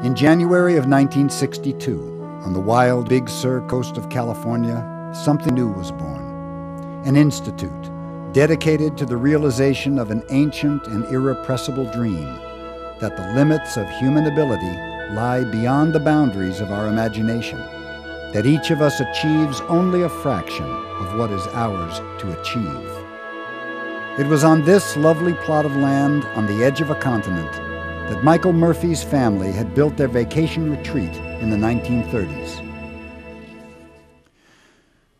In January of 1962, on the wild Big Sur coast of California, something new was born. An institute dedicated to the realization of an ancient and irrepressible dream, that the limits of human ability lie beyond the boundaries of our imagination, that each of us achieves only a fraction of what is ours to achieve. It was on this lovely plot of land on the edge of a continent that Michael Murphy's family had built their vacation retreat in the 1930s.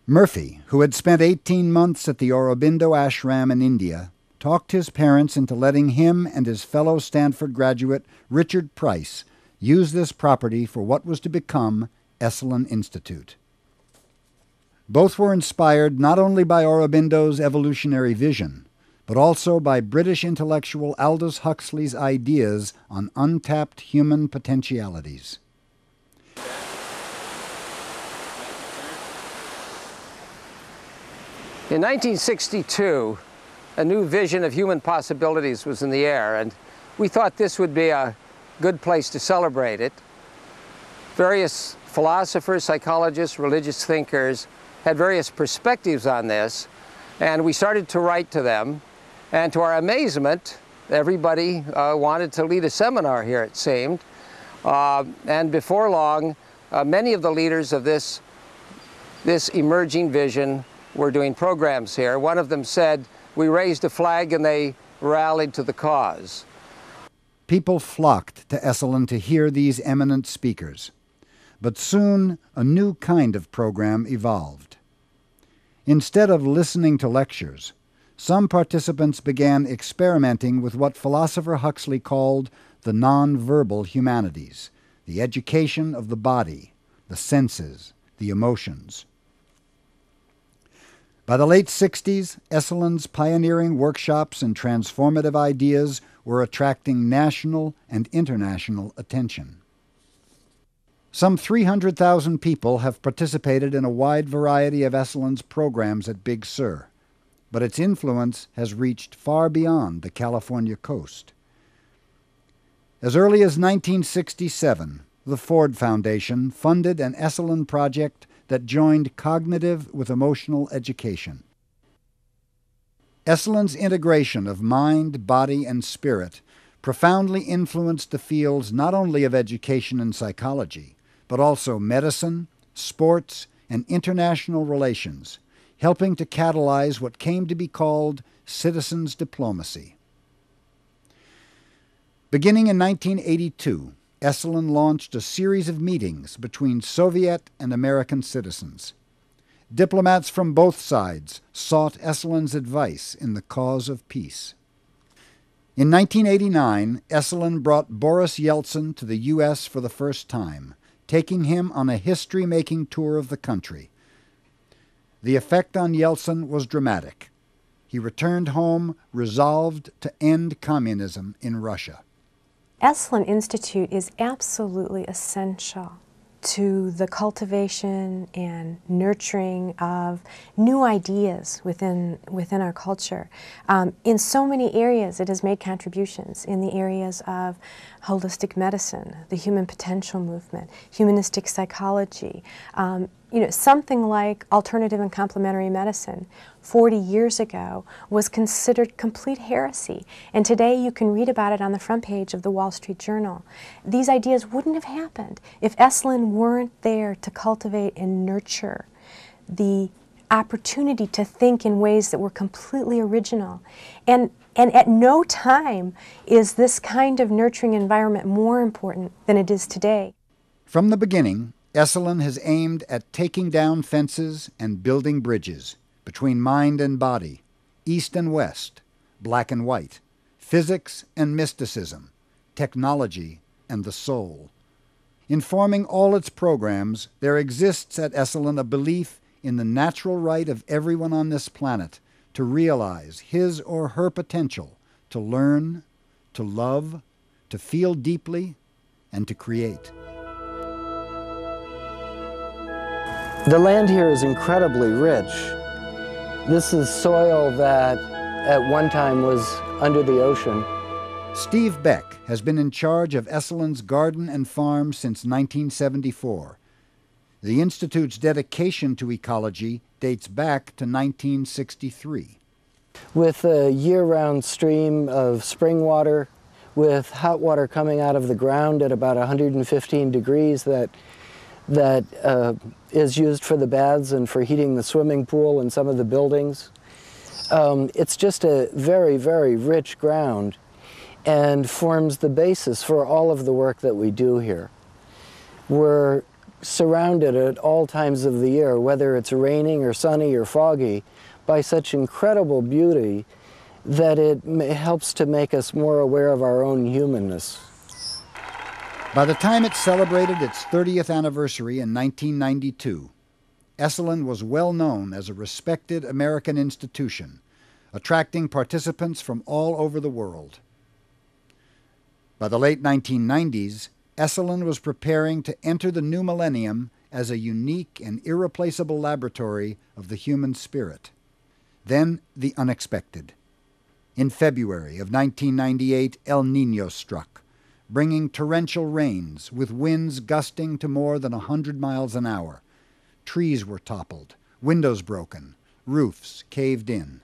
Murphy, who had spent 18 months at the Aurobindo ashram in India, talked his parents into letting him and his fellow Stanford graduate Richard Price use this property for what was to become Esalen Institute. Both were inspired not only by Aurobindo's evolutionary vision, but also by British intellectual Aldous Huxley's ideas on untapped human potentialities. In 1962, a new vision of human possibilities was in the air, and we thought this would be a good place to celebrate it. Various philosophers, psychologists, religious thinkers had various perspectives on this, and we started to write to them. And to our amazement, everybody wanted to lead a seminar here, it seemed. And before long, many of the leaders of this emerging vision were doing programs here. One of them said, "We raised a flag and they rallied to the cause." People flocked to Esalen to hear these eminent speakers. But soon a new kind of program evolved. Instead of listening to lectures, some participants began experimenting with what philosopher Huxley called the non-verbal humanities, the education of the body, the senses, the emotions. By the late 60s, Esalen's pioneering workshops and transformative ideas were attracting national and international attention. Some 300,000 people have participated in a wide variety of Esalen's programs at Big Sur, but its influence has reached far beyond the California coast. As early as 1967, the Ford Foundation funded an Esalen project that joined cognitive with emotional education. Esalen's integration of mind, body, and spirit profoundly influenced the fields not only of education and psychology, but also medicine, sports, and international relations, helping to catalyze what came to be called citizens' diplomacy. Beginning in 1982, Esalen launched a series of meetings between Soviet and American citizens. Diplomats from both sides sought Esalen's advice in the cause of peace. In 1989, Esalen brought Boris Yeltsin to the U.S. for the first time, taking him on a history-making tour of the country. The effect on Yeltsin was dramatic. He returned home resolved to end communism in Russia. Esalen Institute is absolutely essential to the cultivation and nurturing of new ideas within our culture. In so many areas it has made contributions in the areas of holistic medicine, the human potential movement, humanistic psychology, something like alternative and complementary medicine 40 years ago was considered complete heresy, and today you can read about it on the front page of the Wall Street Journal. These ideas wouldn't have happened if Esalen weren't there to cultivate and nurture the opportunity to think in ways that were completely original. And at no time is this kind of nurturing environment more important than it is today. From the beginning, Esalen has aimed at taking down fences and building bridges between mind and body, east and west, black and white, physics and mysticism, technology and the soul. In forming all its programs, there exists at Esalen a belief in the natural right of everyone on this planet to realize his or her potential to learn, to love, to feel deeply, and to create. The land here is incredibly rich. This is soil that at one time was under the ocean. Steve Beck has been in charge of Esalen's garden and farm since 1974. The Institute's dedication to ecology dates back to 1963. With a year-round stream of spring water, with hot water coming out of the ground at about 115 degrees that is used for the baths and for heating the swimming pool and some of the buildings. It's just a very, very rich ground and forms the basis for all of the work that we do here. We're surrounded at all times of the year, whether it's raining or sunny or foggy, by such incredible beauty that it helps to make us more aware of our own humanness. By the time it celebrated its 30th anniversary in 1992, Esalen was well known as a respected American institution, attracting participants from all over the world. By the late 1990s, Esalen was preparing to enter the new millennium as a unique and irreplaceable laboratory of the human spirit. Then the unexpected. In February of 1998, El Niño struck, bringing torrential rains with winds gusting to more than 100 miles an hour. Trees were toppled, windows broken, roofs caved in.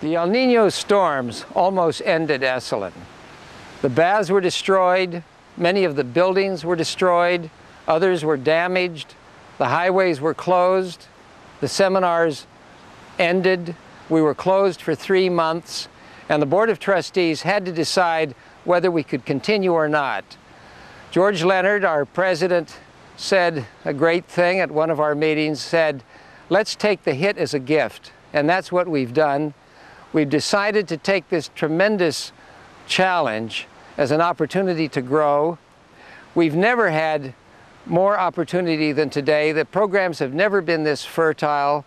The El Niño storms almost ended Esalen. The baths were destroyed, many of the buildings were destroyed, others were damaged, the highways were closed, the seminars ended, we were closed for 3 months, and the Board of Trustees had to decide whether we could continue or not. George Leonard, our president, said a great thing at one of our meetings, said, let's take the hit as a gift, and that's what we've done. We've decided to take this tremendous challenge as an opportunity to grow. We've never had more opportunity than today. The programs have never been this fertile.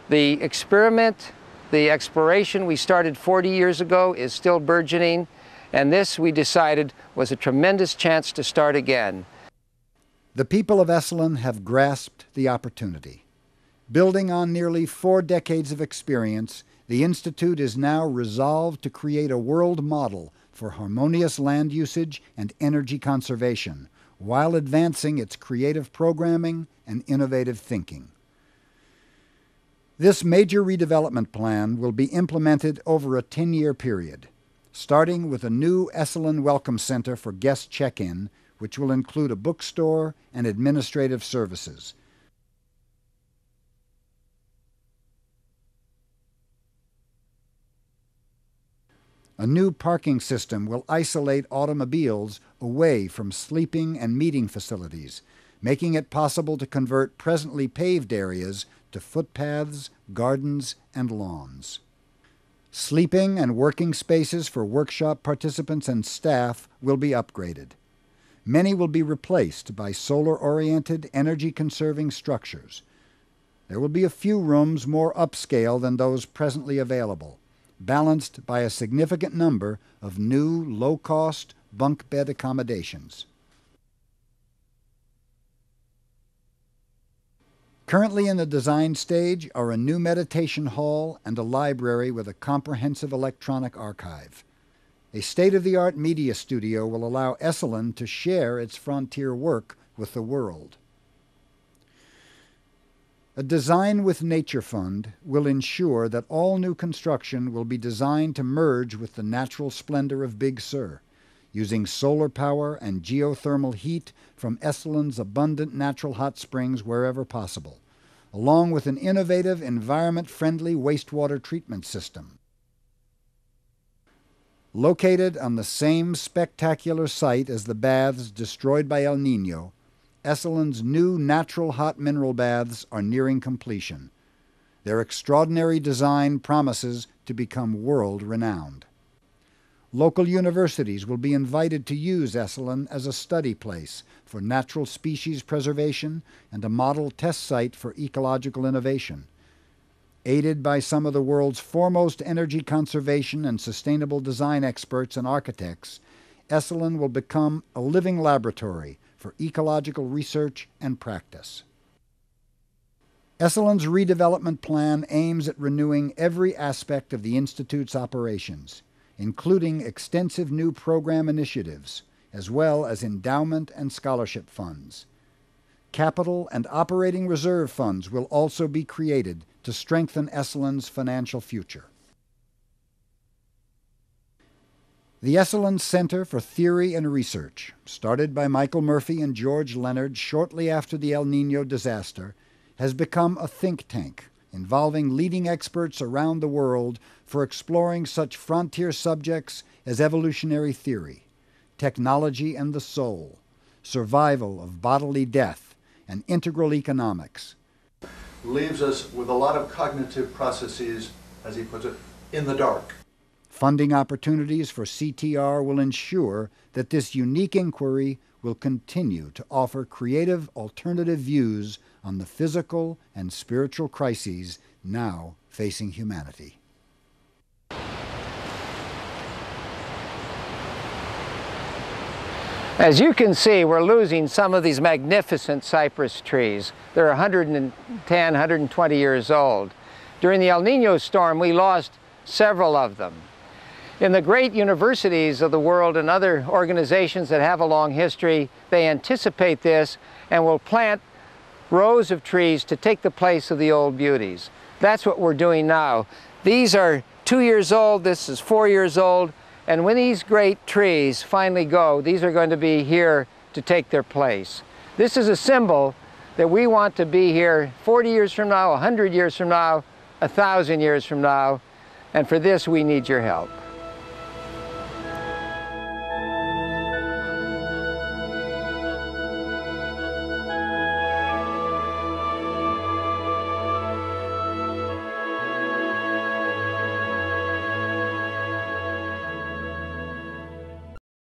The experiment, the exploration we started 40 years ago is still burgeoning, and this, we decided, was a tremendous chance to start again. The people of Esalen have grasped the opportunity. Building on nearly 4 decades of experience, the Institute is now resolved to create a world model for harmonious land usage and energy conservation, while advancing its creative programming and innovative thinking. This major redevelopment plan will be implemented over a 10-year period, starting with a new Esalen Welcome Center for guest check-in, which will include a bookstore and administrative services. A new parking system will isolate automobiles away from sleeping and meeting facilities, making it possible to convert presently paved areas to footpaths, gardens, and lawns. Sleeping and working spaces for workshop participants and staff will be upgraded. Many will be replaced by solar-oriented, energy-conserving structures. There will be a few rooms more upscale than those presently available, balanced by a significant number of new, low-cost bunk bed accommodations. Currently in the design stage are a new meditation hall and a library with a comprehensive electronic archive. A state-of-the-art media studio will allow Esalen to share its frontier work with the world. A Design with Nature Fund will ensure that all new construction will be designed to merge with the natural splendor of Big Sur, using solar power and geothermal heat from Esalen's abundant natural hot springs wherever possible, along with an innovative, environment-friendly wastewater treatment system. Located on the same spectacular site as the baths destroyed by El Niño, Esalen's new natural hot mineral baths are nearing completion. Their extraordinary design promises to become world-renowned. Local universities will be invited to use Esalen as a study place for natural species preservation and a model test site for ecological innovation. Aided by some of the world's foremost energy conservation and sustainable design experts and architects, Esalen will become a living laboratory for ecological research and practice. Esalen's redevelopment plan aims at renewing every aspect of the Institute's operations, including extensive new program initiatives, as well as endowment and scholarship funds. Capital and operating reserve funds will also be created to strengthen Esalen's financial future. The Esalen Center for Theory and Research, started by Michael Murphy and George Leonard shortly after the El Niño disaster, has become a think tank involving leading experts around the world for exploring such frontier subjects as evolutionary theory, technology and the soul, survival of bodily death, and integral economics. Leaves us with a lot of cognitive processes, as he puts it, in the dark. Funding opportunities for CTR will ensure that this unique inquiry will continue to offer creative alternative views on the physical and spiritual crises now facing humanity. As you can see, we're losing some of these magnificent cypress trees. They're 110, 120 years old. During the El Niño storm, we lost several of them. In the great universities of the world and other organizations that have a long history, they anticipate this and will plant rows of trees to take the place of the old beauties. That's what we're doing now. These are 2 years old, this is 4 years old, and when these great trees finally go, these are going to be here to take their place. This is a symbol that we want to be here 40 years from now, 100 years from now, 1,000 years from now, and for this we need your help.